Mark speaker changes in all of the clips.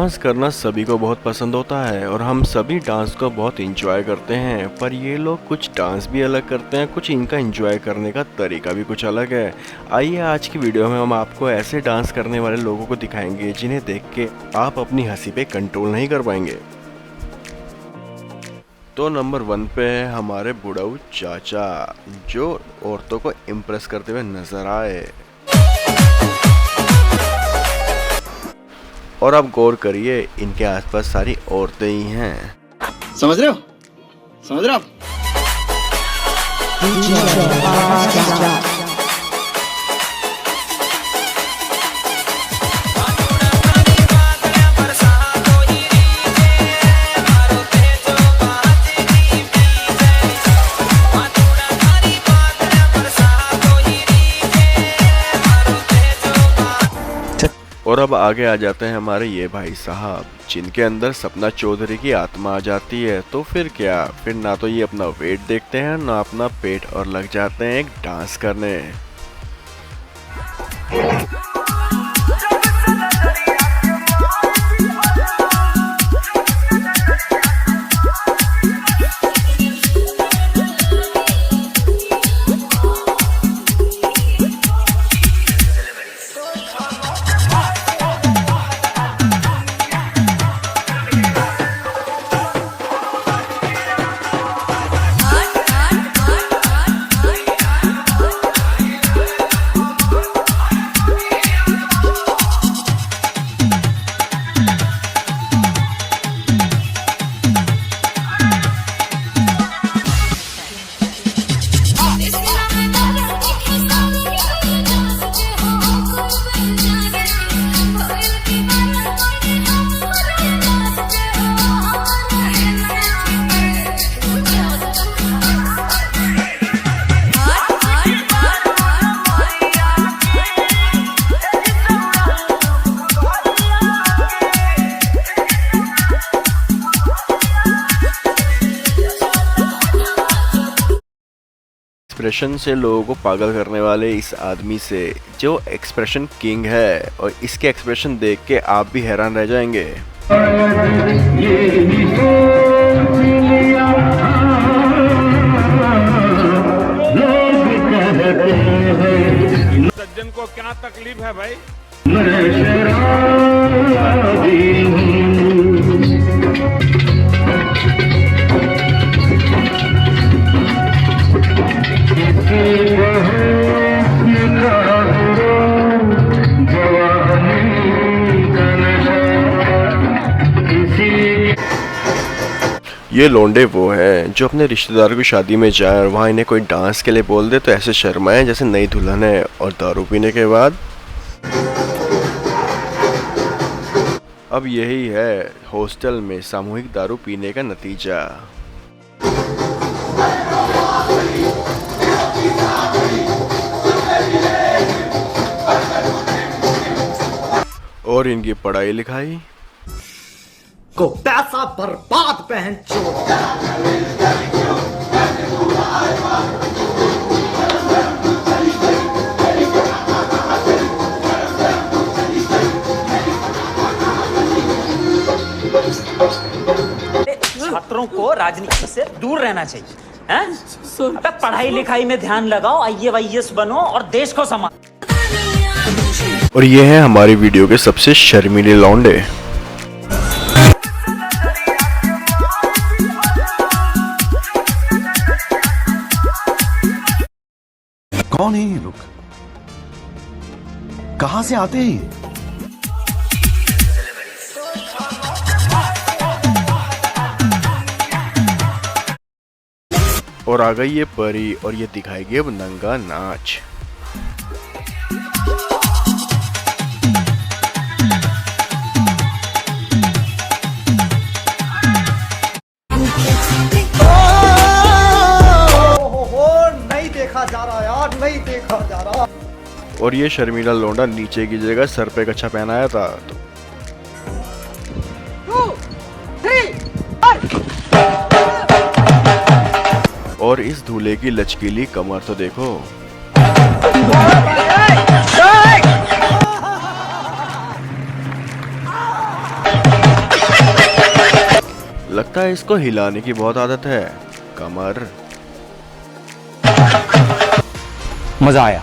Speaker 1: Dance करना सभी को बहुत पसंद होता है और हम सभी डांस को बहुत एंजॉय करते हैं, पर ये लोग कुछ डांस भी अलग करते हैं, कुछ इनका एंजॉय करने का तरीका भी कुछ अलग है। आइए आज की वीडियो में हम आपको ऐसे डांस करने वाले लोगों को दिखाएंगे जिन्हें देख के आप अपनी हंसी पे कंट्रोल नहीं कर पाएंगे। तो नंबर 1 पे है हमारे बुढ़ऊ चाचा, जो औरतों को इम्प्रेस करते हुए नजर आए। और आप गौर करिए, इनके आसपास सारी औरतें ही हैं।
Speaker 2: समझ रहे हो? समझ रहे हो आप?
Speaker 1: और अब आगे आ जाते हैं हमारे ये भाई साहब, जिनके अंदर सपना चौधरी की आत्मा आ जाती है। तो फिर क्या, फिर ना तो ये अपना वेट देखते हैं ना अपना पेट, और लग जाते हैं एक डांस करने। एक्सप्रेशन से लोगों को पागल करने वाले इस आदमी से, जो एक्सप्रेशन किंग है, और इसके एक्सप्रेशन देख के आप भी हैरान रह जाएंगे।
Speaker 3: सज्जन को क्या तकलीफ है भाई?
Speaker 1: ये लोंडे वो हैं जो अपने रिश्तेदारों की शादी में जाए और वहाँ इन्हें कोई डांस के लिए बोल दे तो ऐसे शर्माएं जैसे नई दुल्हन है, और दारू पीने के बाद अब यही है हॉस्टल में सामूहिक दारू पीने का नतीजा। और इनकी पढ़ाई लिखाई
Speaker 4: को पैसा बर्बाद पहन चोर।
Speaker 5: छात्रों को राजनीति से दूर रहना चाहिए, हैं? अबे पढ़ाई लिखाई में ध्यान लगाओ, IAS बनो और देश को संभालो।
Speaker 1: और ये है हमारी वीडियो के सबसे शर्मीले लौंडे।
Speaker 6: कौन है ये लोग? कहां से आते हैं?
Speaker 1: और आ गई ये परी, और ये दिखाएगी अब नंगा नाच।
Speaker 4: नहीं देखा जा रहा यार, नहीं देखा जा रहा।
Speaker 1: और ये शर्मीला लौंडा नीचे की जगह सर पे कच्छा पहनाया था। और इस दूल्हे की लचकीली कमर तो देखो। लगता है इसको हिलाने की बहुत आदत है। कमर।
Speaker 7: मजा आया।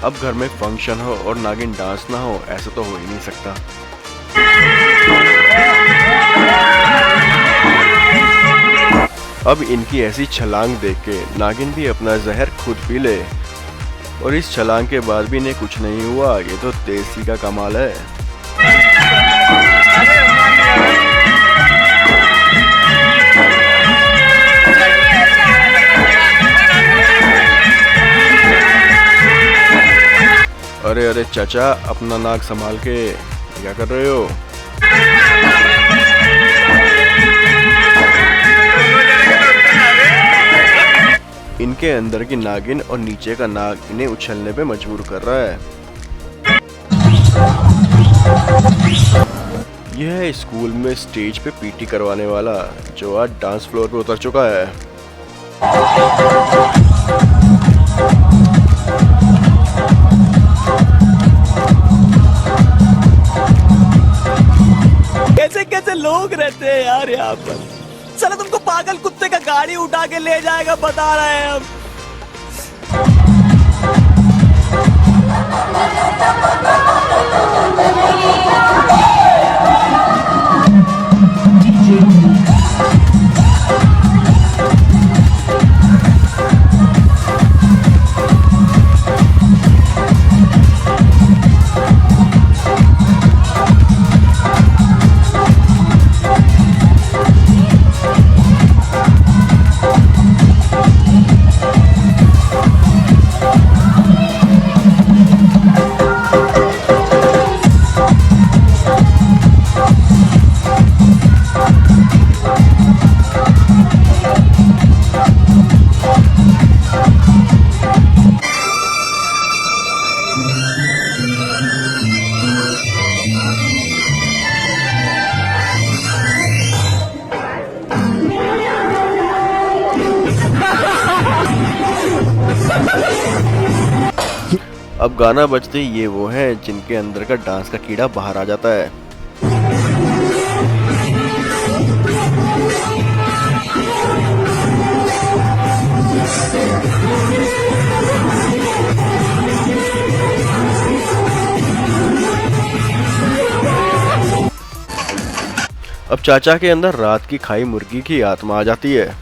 Speaker 1: अब घर में फंक्शन हो और नागिन डांस ना हो, ऐसा तो हो ही नहीं सकता। अब इनकी ऐसी छलांग देख के नागिन भी अपना जहर खुद पी ले, और इस छलांग के बाद भी इन्हें कुछ नहीं हुआ। ये तो देसी का कमाल है। अरे अरे चाचा, अपना नाक संभाल के, क्या कर रहे हो? इनके अंदर की नागिन और नीचे का नाग इन्हें उछलने पे मजबूर कर रहा है। यह है स्कूल में स्टेज पे पीटी करवाने वाला, जो आज डांस फ्लोर पे उतर चुका है।
Speaker 8: कैसे कैसे लोग रहते हैं यार यहाँ पर। चलो तुमको पागल कुत्ते का गाड़ी उठा के ले जाएगा, बता रहे हैं हम।
Speaker 1: अब गाना बजते ही ये वो है जिनके अंदर का डांस का कीड़ा बाहर आ जाता है। अब चाचा के अंदर रात की खाई मुर्गी की आत्मा आ जाती है।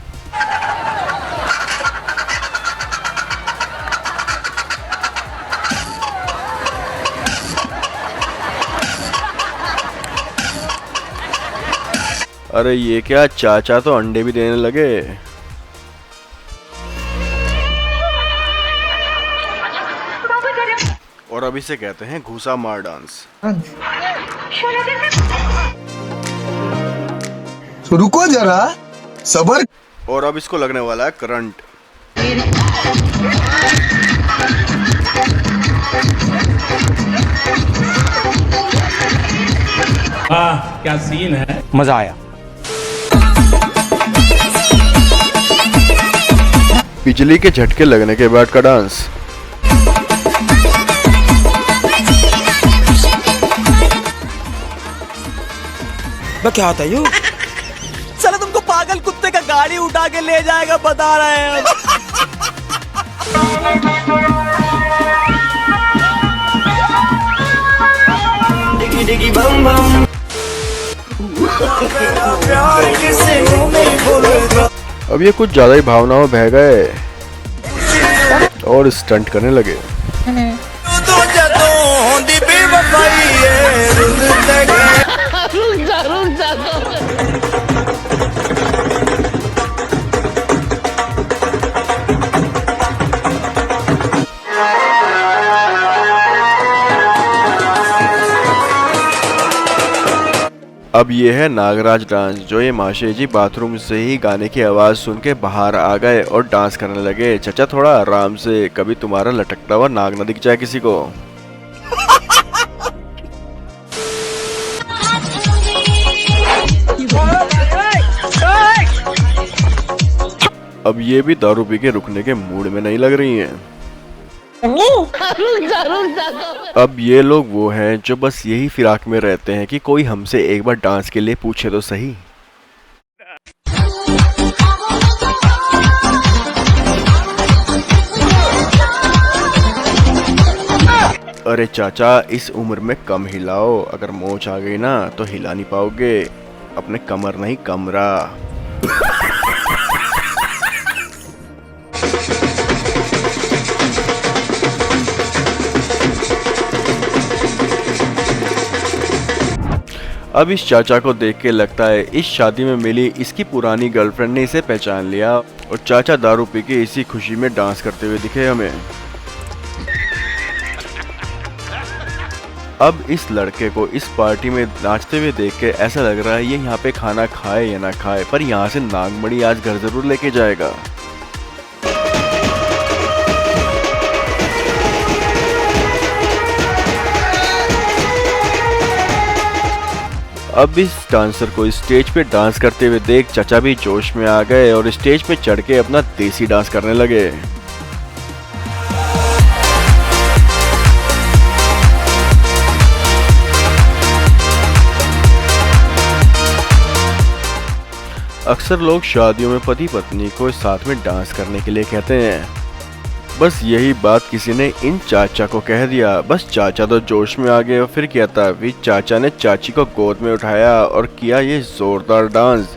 Speaker 1: अरे ये क्या, चाचा तो अंडे भी देने लगे। और अब इसे कहते हैं घूसा मार डांस।
Speaker 6: तो रुको जरा, सबर।
Speaker 1: और अब इसको लगने वाला है करंट।
Speaker 3: वाह क्या सीन है।
Speaker 7: मजा आया।
Speaker 1: बिजली के झटके लगने के बाद का डांस।
Speaker 8: क्या होता है यू? चलो तुमको पागल कुत्ते का गाड़ी उठा के ले जाएगा, बता रहे हैं हम। डिगी बम बम।
Speaker 1: अब ये कुछ ज्यादा ही भावनाओं बह गए और स्टंट करने लगे। अब ये है नागराज डांस, जो ये माशे जी बाथरूम से ही गाने की आवाज़ सुन के बाहर आ गए और डांस करने लगे। चचा थोड़ा आराम से, कभी तुम्हारा लटकता हुआ नाग न दिख जाए किसी को। अब ये भी दारू पी के रुकने के मूड में नहीं लग रही हैं। अब ये लोग वो हैं जो बस यही फिराक में रहते हैं कि कोई हमसे एक बार डांस के लिए पूछे तो सही। अरे चाचा, इस उम्र में कम हिलाओ, अगर मोच आ गई ना तो हिला नहीं पाओगे, अपने कमर नहीं कमरा। अब इस चाचा को देख के लगता है इस शादी में मिली इसकी पुरानी गर्लफ्रेंड ने इसे पहचान लिया और चाचा दारू पी के इसी खुशी में डांस करते हुए दिखे हमें। अब इस लड़के को इस पार्टी में नाचते हुए देख के ऐसा लग रहा है ये यहाँ पे खाना खाए या ना खाए, पर यहाँ से नागमणि आज घर जरूर लेके जाएगा। अब इस डांसर को स्टेज पे डांस करते हुए देख चाचा भी जोश में आ गए और स्टेज पे चढ़ के अपना देसी डांस करने लगे। अक्सर लोग शादियों में पति पत्नी को साथ में डांस करने के लिए कहते हैं। बस यही बात किसी ने इन चाचा को कह दिया। बस चाचा तो जोश में आ गए और फिर क्या था, फिर चाचा ने चाची को गोद में उठाया और किया ये जोरदार डांस।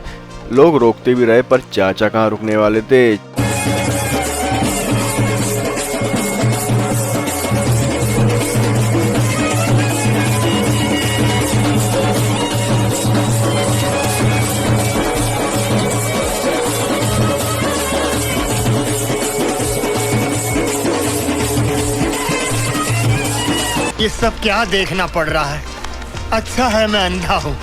Speaker 1: लोग रोकते भी रहे पर चाचा कहाँ रुकने वाले थे।
Speaker 9: ये सब क्या देखना पड़ रहा है? अच्छा है मैं अंधा हूँ।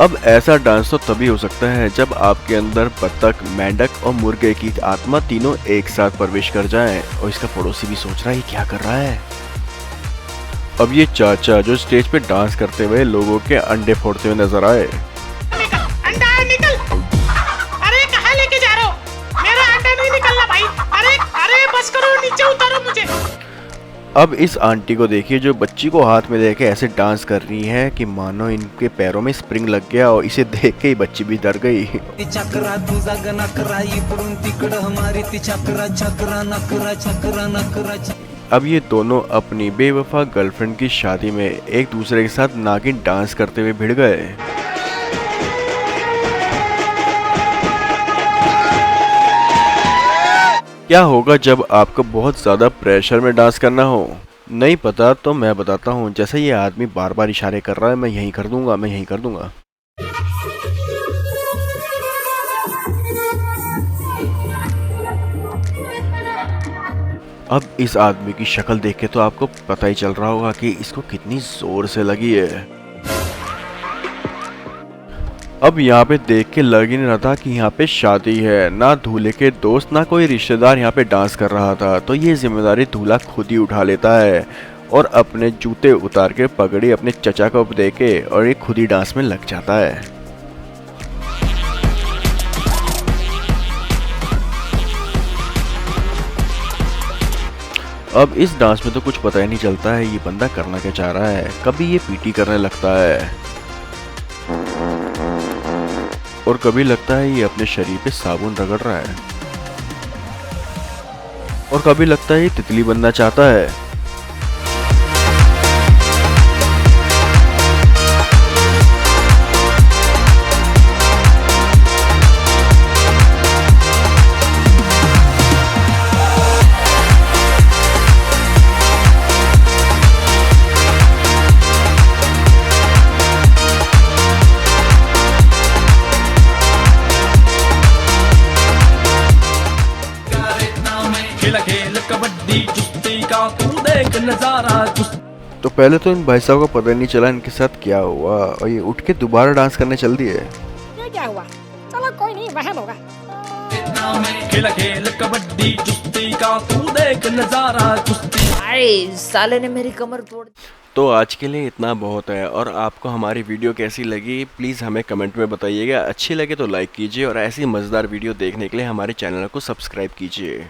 Speaker 1: अब ऐसा डांस तो तभी हो सकता है जब आपके अंदर बत्तख, मेंढक और मुर्गे की आत्मा तीनों एक साथ प्रवेश कर जाएं। और इसका पड़ोसी भी सोच रहा है क्या कर रहा है। अब ये चाचा जो स्टेज पे डांस करते हुए लोगों के अंडे फोड़ते हुए नजर आए।
Speaker 10: अंडा निकल! अरे कहाँ लेके जा रहे हो? मेरा अंडा नहीं निकलना भाई। अरे बस करो, नीचे उतारो मुझे।
Speaker 1: अब इस आंटी को देखिए जो बच्ची को हाथ में लेके ऐसे डांस कर रही है कि मानो इनके पैरों में स्प्रिंग लग गया और इसे देख के ही बच्ची भी डर गई। अब ये दोनों अपनी बेवफा गर्लफ्रेंड की शादी में एक दूसरे के साथ नागिन डांस करते हुए भिड़ गए। क्या होगा जब आपको बहुत ज़्यादा प्रेशर में डांस करना हो? नहीं पता तो मैं बताता हूँ। जैसे ये आदमी बार बार इशारे कर रहा है, मैं यहीं कर दूंगा, मैं यहीं कर दूंगा। अब इस आदमी की शक्ल देख के तो आपको पता ही चल रहा होगा कि इसको कितनी जोर से लगी है। अब यहाँ पे देख के लग ही नहीं रहा था कि यहाँ पे शादी है। ना दूल्हे के दोस्त ना कोई रिश्तेदार यहाँ पे डांस कर रहा था, तो ये जिम्मेदारी दूल्हा खुद ही उठा लेता है और अपने जूते उतार के पगड़ी अपने चचा को दे के और ये खुद ही डांस में लग जाता है। अब इस डांस में तो कुछ पता ही नहीं चलता है ये बंदा करना क्या चाह रहा है। कभी ये पीटी करने लगता है और कभी लगता है ये अपने शरीर पे साबुन रगड़ रहा है और कभी लगता है ये तितली बनना चाहता है। तो पहले तो इन भाई साहब को पता नहीं चला इनके साथ क्या हुआ और ये उठ के दोबारा डांस करने चल दिए।
Speaker 10: ये क्या हुआ? चलो कोई नहीं, वहम होगा।
Speaker 8: में खेला खेल कबड्डी कुश्ती का तू देख नजारा कुश्ती।
Speaker 11: अरे साले ने मेरी कमर तोड़।
Speaker 1: तो आज के लिए इतना बहुत है, और आपको हमारी वीडियो कैसी लगी प्लीज़ हमें कमेंट में बताइएगा। अच्छी लगे तो लाइक कीजिए और ऐसी मज़ेदार वीडियो देखने के लिए हमारे चैनल को सब्सक्राइब कीजिए।